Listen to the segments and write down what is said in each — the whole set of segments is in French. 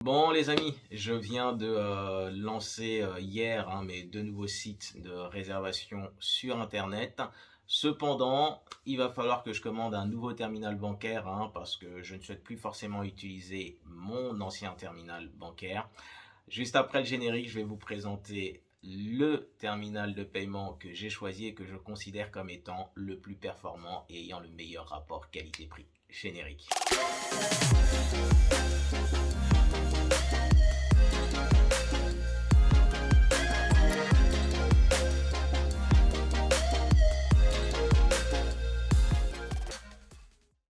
Bon les amis, je viens de lancer hier mes deux nouveaux sites de réservation sur internet. Cependant, il va falloir que je commande un nouveau terminal bancaire parce que je ne souhaite plus forcément utiliser mon ancien terminal bancaire. Juste après le générique, je vais vous présenter le terminal de paiement que j'ai choisi et que je considère comme étant le plus performant et ayant le meilleur rapport qualité-prix. Générique.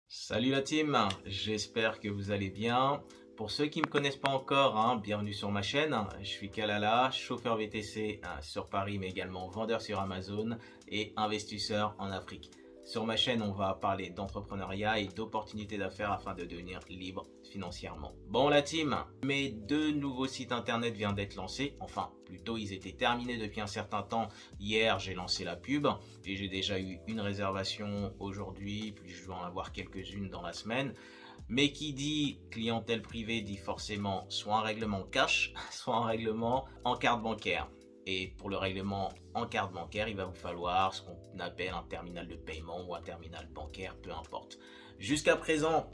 Salut la team, j'espère que vous allez bien. Pour ceux qui ne me connaissent pas encore, bienvenue sur ma chaîne. Je suis Kalala, chauffeur VTC sur Paris, mais également vendeur sur Amazon et investisseur en Afrique. Sur ma chaîne, on va parler d'entrepreneuriat et d'opportunités d'affaires afin de devenir libre financièrement. Bon la team, mes deux nouveaux sites internet viennent d'être lancés. Enfin, plutôt ils étaient terminés depuis un certain temps. Hier, j'ai lancé la pub et j'ai déjà eu une réservation aujourd'hui, puis je dois en avoir quelques-unes dans la semaine. Mais qui dit clientèle privée dit forcément soit un règlement cash, soit un règlement en carte bancaire. Et pour le règlement en carte bancaire, il va vous falloir ce qu'on appelle un terminal de paiement ou un terminal bancaire, peu importe. Jusqu'à présent,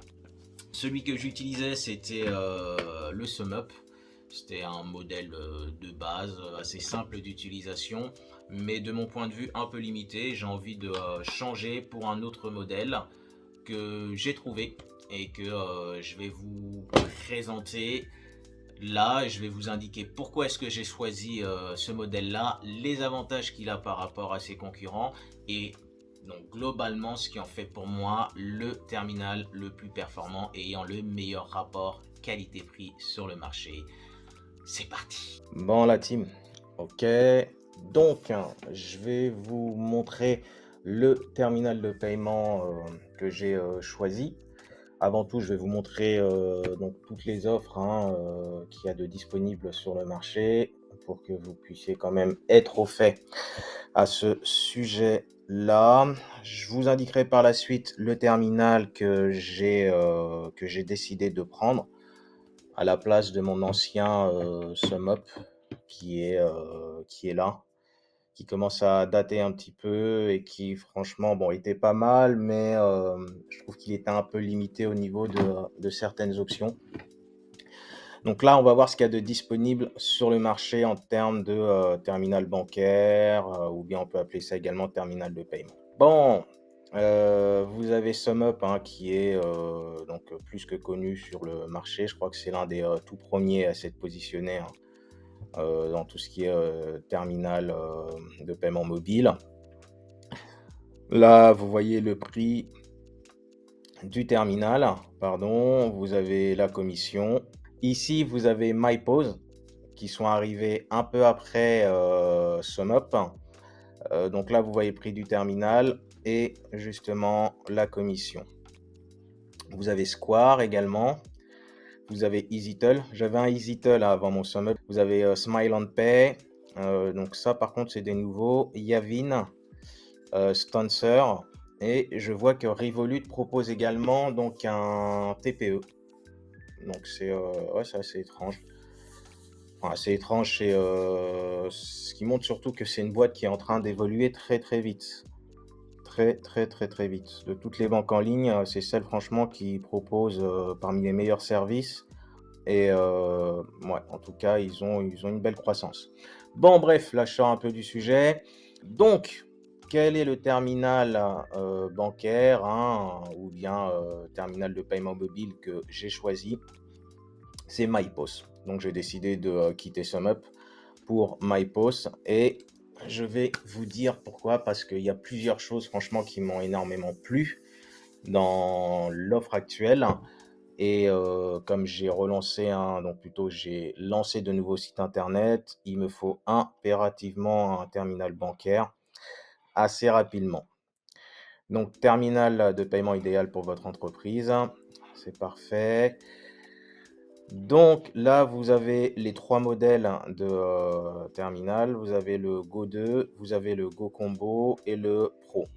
celui que j'utilisais, c'était le SumUp. C'était un modèle de base assez simple d'utilisation, mais de mon point de vue un peu limité. J'ai envie de changer pour un autre modèle que j'ai trouvé et que je vais vous présenter là. Je vais vous indiquer pourquoi est-ce que j'ai choisi ce modèle-là, les avantages qu'il a par rapport à ses concurrents et donc globalement ce qui en fait pour moi le terminal le plus performant et ayant le meilleur rapport qualité-prix sur le marché. C'est parti. Bon la team, ok. Donc je vais vous montrer le terminal de paiement que j'ai choisi. Avant tout, je vais vous montrer donc toutes les offres qu'il y a de disponibles sur le marché pour que vous puissiez quand même être au fait à ce sujet-là. Je vous indiquerai par la suite le terminal que j'ai décidé de prendre à la place de mon ancien SumUp qui est là, qui commence à dater un petit peu et qui franchement, bon, était pas mal, mais je trouve qu'il était un peu limité au niveau de certaines options. Donc là, on va voir ce qu'il y a de disponible sur le marché en termes de terminal bancaire, ou bien on peut appeler ça également terminal de paiement. Bon, vous avez SumUp qui est donc plus que connu sur le marché. Je crois que c'est l'un des tout premiers à s'être positionné dans tout ce qui est terminal de paiement mobile. Là, vous voyez le prix du terminal, pardon, vous avez la commission. Ici, vous avez MyPose qui sont arrivés un peu après SumUp. Donc là, vous voyez le prix du terminal et justement la commission. Vous avez Square également. Vous avez EasyToll. J'avais un EasyToll avant mon SumUp. Vous avez Smile and Pay. Donc ça, par contre, c'est des nouveaux. Yavin, Stancer. Et je vois que Revolut propose également donc un TPE. Donc c'est ouais, c'est assez étrange. Enfin, assez étrange, c'est ce qui montre surtout que c'est une boîte qui est en train d'évoluer très très vite. Très vite. De toutes les banques en ligne, c'est celle franchement qui propose parmi les meilleurs services. Et ouais, en tout cas, ils ont une belle croissance. Bon, bref, là, je sors un peu du sujet. Donc, quel est le terminal bancaire ou bien terminal de paiement mobile que j'ai choisi? C'est MyPOS. Donc, j'ai décidé de quitter SumUp pour MyPOS et je vais vous dire pourquoi, parce qu'il y a plusieurs choses franchement qui m'ont énormément plu dans l'offre actuelle. Et comme j'ai relancé donc plutôt j'ai lancé de nouveaux sites internet, il me faut impérativement un terminal bancaire assez rapidement. Donc terminal de paiement idéal pour votre entreprise, c'est parfait. Donc là, vous avez les trois modèles de terminal. Vous avez le Go 2, vous avez le Go Combo et le Pro.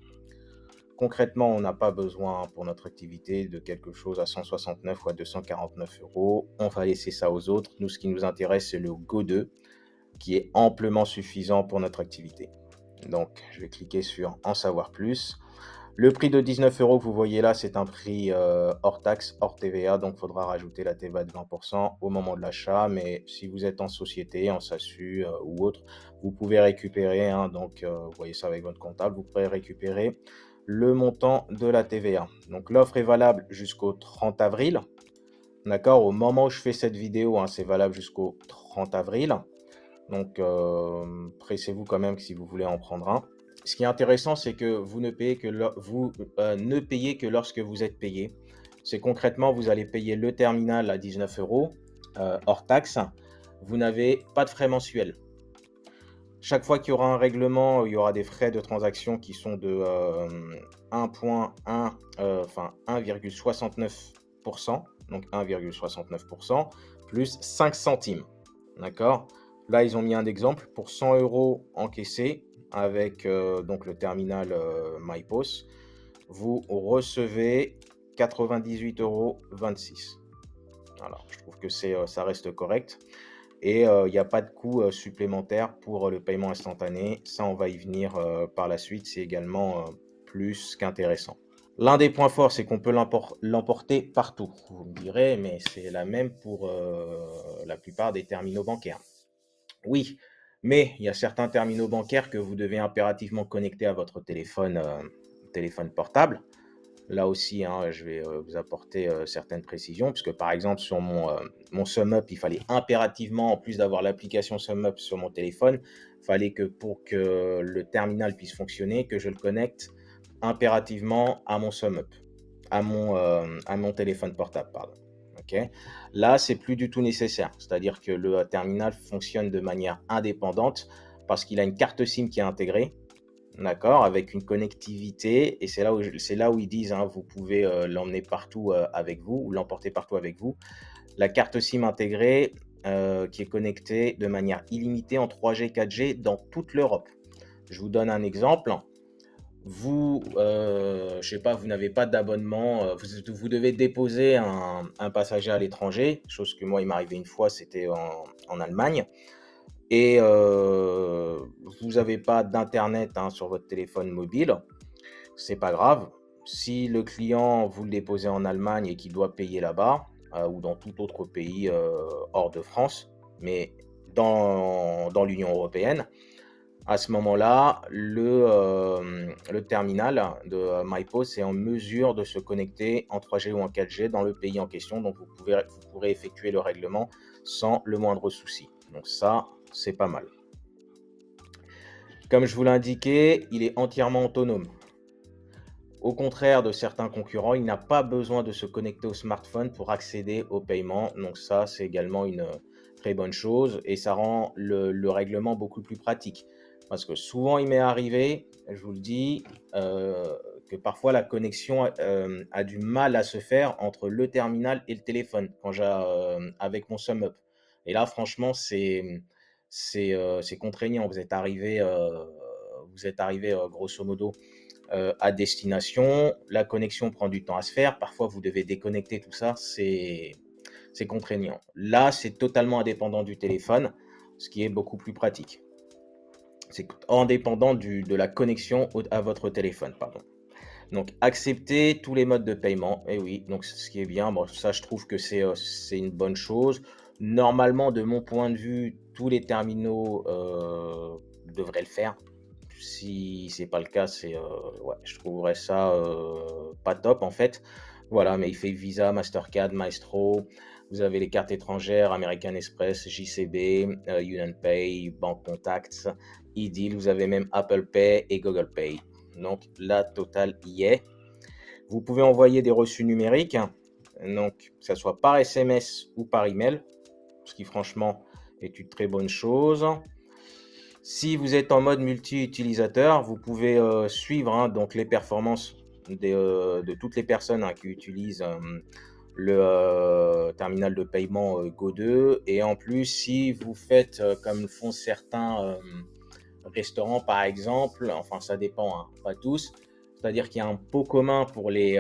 concrètement, on n'a pas besoin pour notre activité de quelque chose à 169 ou à 249 euros. On va laisser ça aux autres. Nous, ce qui nous intéresse, c'est le Go 2 qui est amplement suffisant pour notre activité. Donc, je vais cliquer sur En savoir plus. Le prix de 19 euros que vous voyez là, c'est un prix hors taxe, hors TVA, donc il faudra rajouter la TVA de 20% au moment de l'achat. Mais si vous êtes en société, en SASU ou autre, vous pouvez récupérer, hein, donc vous voyez ça avec votre comptable, vous pourrez récupérer le montant de la TVA. Donc l'offre est valable jusqu'au 30 avril. D'accord, au moment où je fais cette vidéo, hein, c'est valable jusqu'au 30 avril. Donc, pressez-vous quand même si vous voulez en prendre un. Ce qui est intéressant, c'est que vous ne payez que, vous, ne payez que lorsque vous êtes payé. C'est concrètement, vous allez payer le terminal à 19 euros hors taxe. Vous n'avez pas de frais mensuels. Chaque fois qu'il y aura un règlement, il y aura des frais de transaction qui sont de 1,1, enfin 1,69%, donc 1,69%, plus 5 centimes. D'accord? Là, ils ont mis un exemple pour 100 euros encaissés avec donc le terminal MyPOS. Vous recevez 98,26 euros. Voilà, je trouve que ça reste correct. Et il n'y a pas de coût supplémentaire pour le paiement instantané. Ça, on va y venir par la suite. C'est également plus qu'intéressant. L'un des points forts, c'est qu'on peut l'emporter partout. Vous me direz, mais c'est la même pour la plupart des terminaux bancaires. Oui, mais il y a certains terminaux bancaires que vous devez impérativement connecter à votre téléphone portable. Là aussi, hein, je vais vous apporter certaines précisions, puisque par exemple sur mon SumUp, il fallait impérativement, en plus d'avoir l'application SumUp sur mon téléphone, il fallait que pour que le terminal puisse fonctionner, que je le connecte impérativement à mon SumUp, à mon téléphone portable, pardon. Ok. Là, c'est plus du tout nécessaire, c'est-à-dire que le terminal fonctionne de manière indépendante parce qu'il a une carte SIM qui est intégrée. D'accord, avec une connectivité, et c'est là où ils disent, hein, vous pouvez l'emmener partout avec vous ou l'emporter partout avec vous. La carte SIM intégrée qui est connectée de manière illimitée en 3G, 4G dans toute l'Europe. Je vous donne un exemple. Vous, je sais pas, vous n'avez pas d'abonnement, vous devez déposer un passager à l'étranger, chose que moi, il m'est arrivé une fois, c'était en Allemagne. Et vous n'avez pas d'internet hein, sur votre téléphone mobile, c'est pas grave. Si le client vous le déposez en Allemagne et qu'il doit payer là-bas, ou dans tout autre pays hors de France, mais dans l'Union européenne, à ce moment-là, le terminal de MyPOS est en mesure de se connecter en 3G ou en 4G dans le pays en question, donc vous pourrez effectuer le règlement sans le moindre souci. Donc ça, c'est pas mal. Comme je vous l'ai indiqué, il est entièrement autonome. Au contraire de certains concurrents, il n'a pas besoin de se connecter au smartphone pour accéder au paiement. Donc ça, c'est également une très bonne chose et ça rend le règlement beaucoup plus pratique. Parce que souvent, il m'est arrivé, je vous le dis, que parfois la connexion a du mal à se faire entre le terminal et le téléphone avec mon SumUp. Et là, franchement, c'est contraignant. Vous êtes arrivé grosso modo à destination. La connexion prend du temps à se faire. Parfois, vous devez déconnecter tout ça. C'est contraignant. Là, c'est totalement indépendant du téléphone, ce qui est beaucoup plus pratique. C'est indépendant de la connexion à votre téléphone, pardon. Donc, accepter tous les modes de paiement. Et oui, donc ce qui est bien. Bon, ça, je trouve que c'est une bonne chose. Normalement, de mon point de vue, tous les terminaux devraient le faire. Si c'est pas le cas, ouais, je trouverais ça pas top en fait. Voilà, mais il fait Visa, Mastercard, Maestro. Vous avez les cartes étrangères, American Express, JCB, UnionPay, Bank Contacts, eDeal. Vous avez même Apple Pay et Google Pay. Donc la totale y est. Vous pouvez envoyer des reçus numériques, donc que ce soit par SMS ou par email, ce qui franchement est une très bonne chose. Si vous êtes en mode multi-utilisateur, vous pouvez suivre hein, donc les performances de toutes les personnes hein, qui utilisent le terminal de paiement Go 2. Et en plus, si vous faites comme font certains restaurants par exemple, enfin ça dépend, hein, pas tous, C'est-à-dire qu'il y a un pot commun pour les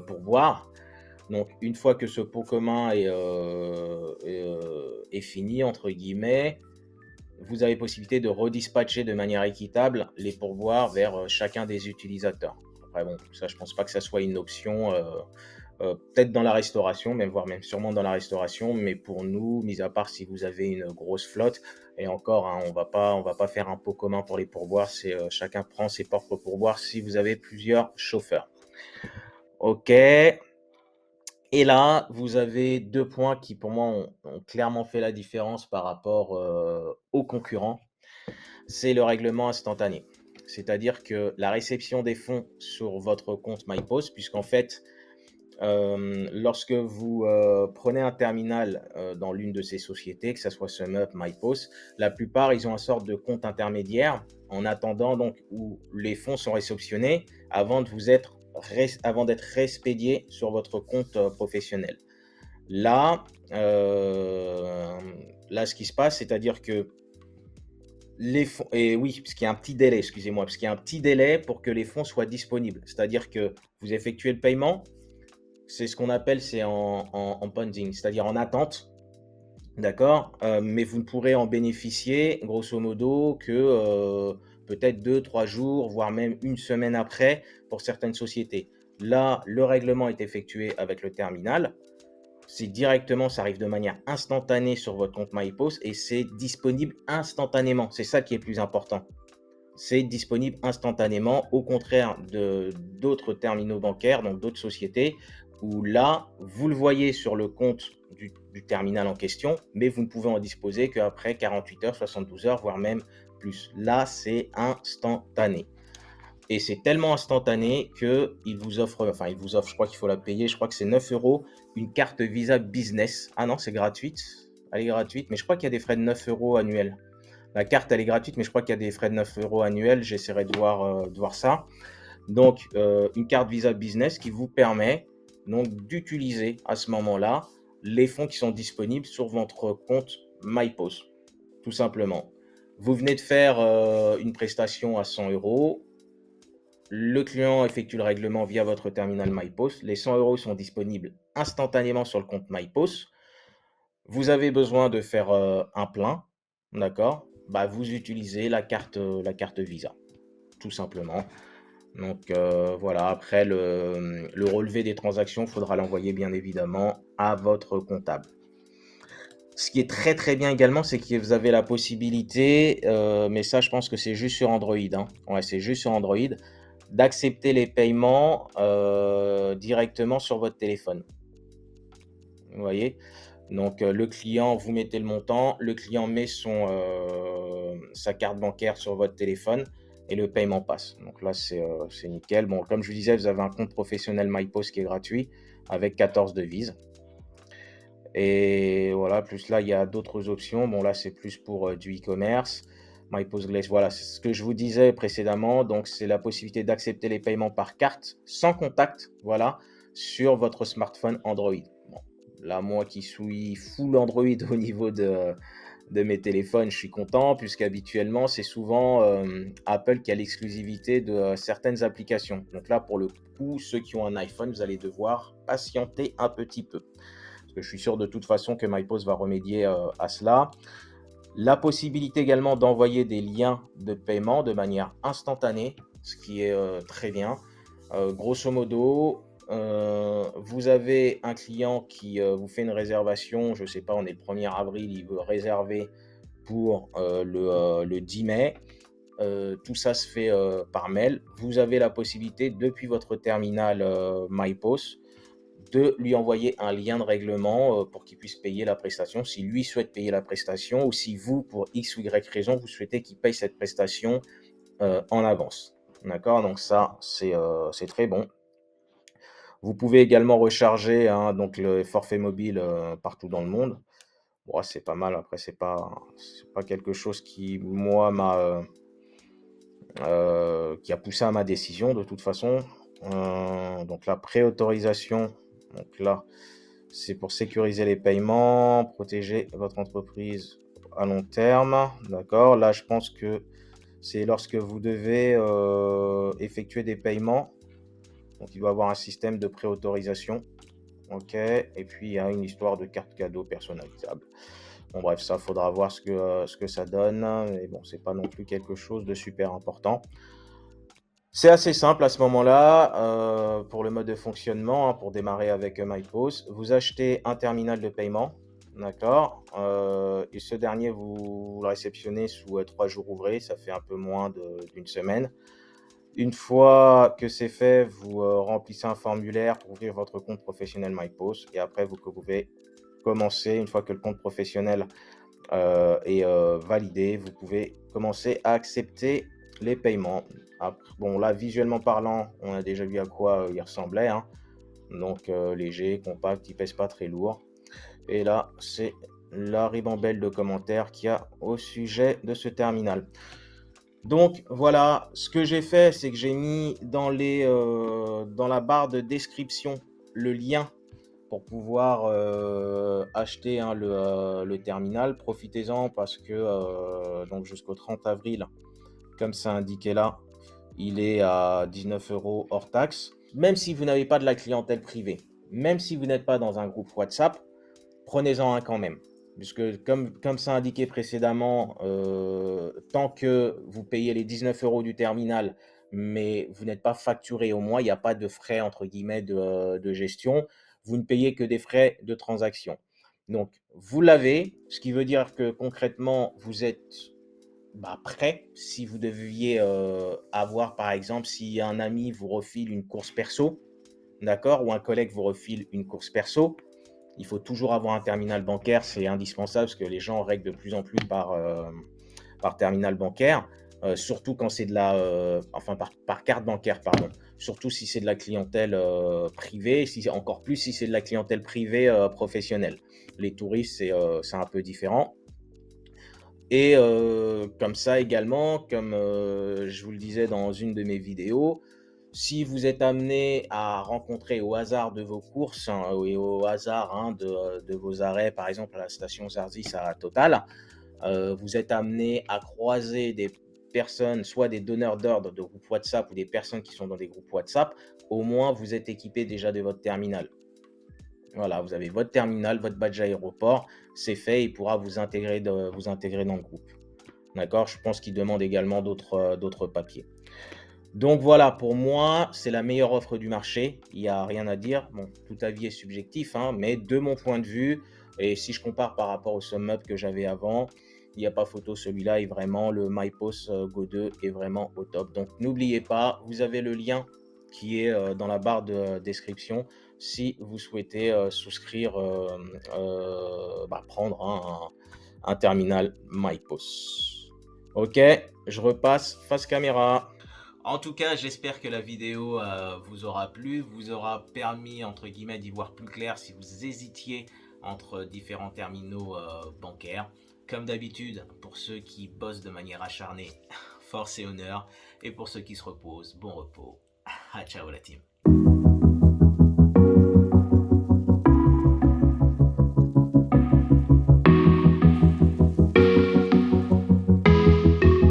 pourboires. Donc une fois que ce pot commun est «fini» entre guillemets, vous avez possibilité de redispatcher de manière équitable les pourboires vers, chacun des utilisateurs. Après bon, ça je pense pas que ça soit une option, peut-être dans la restauration, même voire même sûrement dans la restauration, mais pour nous, mis à part si vous avez une grosse flotte et encore, hein, on va pas faire un pot commun pour les pourboires, c'est, chacun prend ses propres pourboires si vous avez plusieurs chauffeurs. OK. Et là, vous avez 2 points qui pour moi ont clairement fait la différence par rapport, aux concurrents. C'est le règlement instantané. C'est-à-dire que la réception des fonds sur votre compte MyPost, puisqu'en fait, lorsque vous, prenez un terminal, dans l'une de ces sociétés, que ça soit SumUp, MyPost, la plupart, ils ont un sorte de compte intermédiaire en attendant donc où les fonds sont réceptionnés avant d'être réexpédiés sur votre compte, professionnel. Là, là, ce qui se passe, c'est-à-dire que les fonds et oui, parce qu'il y a un petit délai, excusez-moi, parce qu'il y a un petit délai pour que les fonds soient disponibles. C'est-à-dire que vous effectuez le paiement, c'est ce qu'on appelle, c'est en pending, c'est-à-dire en attente, d'accord? Mais vous ne pourrez en bénéficier grosso modo que, peut-être 2, 3 jours, voire même une semaine après pour certaines sociétés. Là, le règlement est effectué avec le terminal. C'est directement, ça arrive de manière instantanée sur votre compte MyPost et c'est disponible instantanément. C'est ça qui est plus important. C'est disponible instantanément, au contraire de d'autres terminaux bancaires, donc d'autres sociétés, où là, vous le voyez sur le compte du terminal en question, mais vous ne pouvez en disposer qu'après 48 heures, 72 heures, voire même plus. Là, c'est instantané. Et c'est tellement instantané qu'il vous offre, enfin, il vous offre, je crois qu'il faut la payer, je crois que c'est 9 euros, une carte Visa Business. Ah non, c'est gratuite. Elle est gratuite, mais je crois qu'il y a des frais de 9 euros annuels. La carte, elle est gratuite, mais je crois qu'il y a des frais de 9 euros annuels. J'essaierai de voir ça. Donc, une carte Visa Business qui vous permet donc d'utiliser à ce moment-là les fonds qui sont disponibles sur votre compte MyPost, tout simplement. Vous venez de faire une prestation à 100 euros. Le client effectue le règlement via votre terminal MyPost. Les 100 euros sont disponibles instantanément sur le compte MyPost. Vous avez besoin de faire un plein, d'accord? Bah, vous utilisez la carte Visa, tout simplement. Donc voilà, après le relevé des transactions, il faudra l'envoyer bien évidemment à votre comptable. Ce qui est très très bien également, c'est que vous avez la possibilité, mais ça je pense que c'est juste sur Android, hein. Ouais, c'est juste sur Android, d'accepter les paiements directement sur votre téléphone. Vous voyez? Donc, le client, vous mettez le montant, le client met sa carte bancaire sur votre téléphone et le paiement passe. Donc là, c'est nickel. Bon, comme je vous disais, vous avez un compte professionnel MyPost qui est gratuit avec 14 devises. Et voilà, plus là, il y a d'autres options. Bon, là, c'est plus pour du e-commerce. MyPost Glace, voilà, c'est ce que je vous disais précédemment. Donc, c'est la possibilité d'accepter les paiements par carte sans contact, voilà, sur votre smartphone Android. Bon, là, moi qui suis full Android au niveau de mes téléphones, je suis content, puisqu'habituellement, c'est souvent Apple qui a l'exclusivité de certaines applications. Donc là, pour le coup, ceux qui ont un iPhone, vous allez devoir patienter un petit peu. Parce que je suis sûr de toute façon que MyPost va remédier à cela. La possibilité également d'envoyer des liens de paiement de manière instantanée, ce qui est très bien. Grosso modo, vous avez un client qui vous fait une réservation, je ne sais pas, on est le 1er avril, il veut réserver pour le 10 mai. Tout ça se fait par mail. Vous avez la possibilité, depuis votre terminal MyPost, de lui envoyer un lien de règlement pour qu'il puisse payer la prestation, si lui souhaite payer la prestation ou si vous, pour X ou Y raison, vous souhaitez qu'il paye cette prestation en avance. D'accord? Donc ça, c'est très bon. Vous pouvez également recharger hein, donc le forfait mobile partout dans le monde. Bon, c'est pas mal. Après, c'est pas quelque chose qui, moi, qui a poussé à ma décision de toute façon. Donc la préautorisation, donc là, c'est pour sécuriser les paiements, protéger votre entreprise à long terme. D'accord? Là, je pense que c'est lorsque vous devez effectuer des paiements. Donc, il doit y avoir un système de préautorisation. OK, et puis il y a une histoire de carte cadeau personnalisable. Bon bref, ça, faudra voir ce que ça donne, mais bon, c'est pas non plus quelque chose de super important. C'est assez simple à ce moment-là, pour le mode de fonctionnement, hein, pour démarrer avec, MyPOS. Vous achetez un terminal de paiement, d'accord? Et ce dernier, vous le réceptionnez sous, 3 jours ouvrés, ça fait un peu moins d'une semaine. Une fois que c'est fait, vous, remplissez un formulaire pour ouvrir votre compte professionnel MyPOS et après vous pouvez commencer, une fois que le compte professionnel, est, validé, vous pouvez commencer à accepter les paiements. Bon là, visuellement parlant, on a déjà vu à quoi, il ressemblait, hein. Donc, léger, compact, il pèse pas très lourd et là, c'est la ribambelle de commentaires qu'il y a au sujet de ce terminal. Donc voilà, ce que j'ai fait, c'est que j'ai mis dans la barre de description le lien pour pouvoir, acheter, hein, le terminal. Profitez-en parce que, donc jusqu'au 30 avril, comme c'est indiqué là, il est à 19 € hors taxe. Même si vous n'avez pas de la clientèle privée, même si vous n'êtes pas dans un groupe WhatsApp, prenez-en un quand même. Puisque comme c'est indiqué précédemment, tant que vous payez les 19 € du terminal, mais vous n'êtes pas facturé au mois, il n'y a pas de frais entre guillemets de gestion. Vous ne payez que des frais de transaction. Donc vous l'avez, ce qui veut dire que concrètement, vous êtes, bah, prêt. Si vous deviez, avoir par exemple, si un ami vous refile une course perso, d'accord? Ou un collègue vous refile une course perso, il faut toujours avoir un terminal bancaire, c'est indispensable parce que les gens règlent de plus en plus par terminal bancaire, surtout quand c'est de la, enfin par carte bancaire, pardon. Surtout si c'est de la clientèle privée, encore plus si c'est de la clientèle privée professionnelle. Les touristes, c'est un peu différent. Et comme ça également, comme je vous le disais dans une de mes vidéos, si vous êtes amené à rencontrer au hasard de vos courses, hein, et au hasard, hein, de vos arrêts, par exemple à la station Zarzis à Total, vous êtes amené à croiser des personnes, soit des donneurs d'ordre de groupes WhatsApp ou des personnes qui sont dans des groupes WhatsApp, au moins vous êtes équipé déjà de votre terminal. Voilà, vous avez votre terminal, votre badge aéroport, c'est fait, il pourra vous intégrer dans le groupe. D'accord? Je pense qu'il demande également d'autres papiers. Donc voilà, pour moi, c'est la meilleure offre du marché. Il y a rien à dire. Bon, tout avis est subjectif, hein, mais de mon point de vue, et si je compare par rapport au SumUp que j'avais avant, il n'y a pas photo, celui-là est vraiment le MyPOS Go 2 est vraiment au top. Donc n'oubliez pas, vous avez le lien qui est dans la barre de description si vous souhaitez souscrire, prendre un terminal MyPOS. Ok, je repasse face caméra. En tout cas, j'espère que la vidéo vous aura plu, vous aura permis, entre guillemets, d'y voir plus clair si vous hésitiez entre différents terminaux bancaires. Comme d'habitude, pour ceux qui bossent de manière acharnée, force et honneur. Et pour ceux qui se reposent, bon repos. Ah, ciao la team.